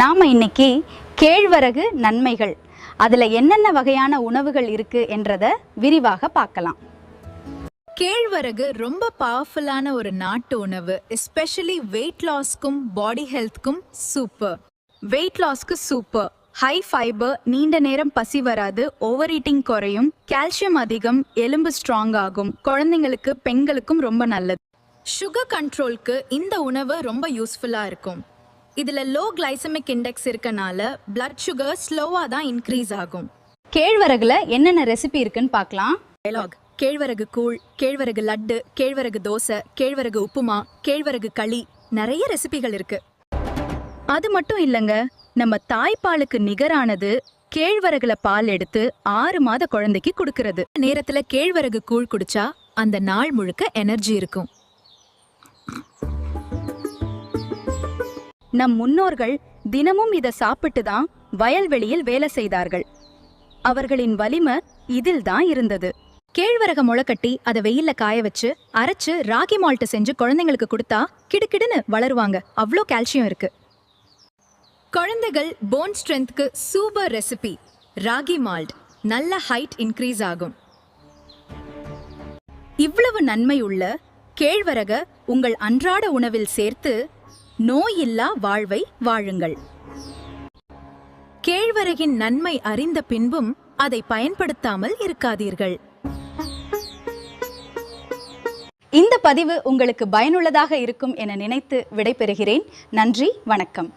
நாம இன்னைக்கு கேழ்வரகு நன்மைகள் அதுல என்னென்ன வகையான உணவுகள் இருக்கு என்றதை விரிவாக பார்க்கலாம். கேழ்வரகு ரொம்ப பவர்ஃபுல்லான ஒரு நாட்டு உணவு. எஸ்பெஷலி வெயிட் லாஸ்க்கும் பாடி ஹெல்த்க்கும் சூப்பர். வெயிட் லாஸ்க்கு சூப்பர். ஹை ஃபைபர், நீண்ட நேரம் பசி வராது, ஓவர் ஈட்டிங் குறையும், கால்சியம் அதிகம், எலும்பு ஸ்ட்ராங் ஆகும், குழந்தைங்களுக்கு பெண்களுக்கும் ரொம்ப நல்லது. சுகர் கண்ட்ரோலுக்கு இந்த உணவு ரொம்ப யூஸ்ஃபுல்லா இருக்கும். இதுல லோ கிளைசமிக் இண்டெக்ஸ் இருக்கனால பிளட் சுகர் ஸ்லோவா தான் இன்க்ரீஸ் ஆகும். கேழ்வரகுல என்னென்ன ரெசிபி இருக்குன்னு பார்க்கலாம். கேழ்வரகு கூழ், கேழ்வரகு லட்டு, கேழ்வரகு தோசை, கேழ்வரகு உப்புமா, கேழ்வரகு களி, நிறைய ரெசிபிகள் இருக்கு. அது மட்டும் இல்லைங்க, நம்ம தாய்ப்பாலுக்கு நிகரானது கேழ்வரகுல பால் எடுத்து 6 மாத குழந்தைக்கு கொடுக்கறது. நேரத்துல கேழ்வரகு கூழ் குடிச்சா அந்த நாள் முழுக்க எனர்ஜி இருக்கும். நம் முன்னோர்கள் தினமும் இதை சாப்பிட்டு தான் வயல்வெளியில் வேலை செய்தார்கள். அவர்களின் வலிமை இதில் தான் இருந்தது. கேழ்வரக முளைக்கட்டி அதை வெயில்ல காய வச்சு அரைச்சு ராகி மால்ட் செஞ்சு குழந்தைங்களுக்கு கொடுத்தா கிடுக்கிடுன்னு வளருவாங்க. அவ்வளோ கால்சியம் இருக்கு. குழந்தைகள் போன் ஸ்ட்ரென்த்க்கு சூப்பர் ரெசிபி. ராகி மால்ட் நல்ல ஹைட் இன்க்ரீஸ் ஆகும். இவ்வளவு நன்மை உள்ள கேழ்வரக உங்கள் அன்றாட உணவில் சேர்த்து நோயில்லா வாழ்வை வாழுங்கள். கேழ்வரகின் நன்மை அறிந்த பின்பும் அதை பயன்படுத்தாமல் இருக்காதீர்கள். இந்த பதிவு உங்களுக்கு பயனுள்ளதாக இருக்கும் என நினைத்து விடைபெறுகிறேன். நன்றி, வணக்கம்.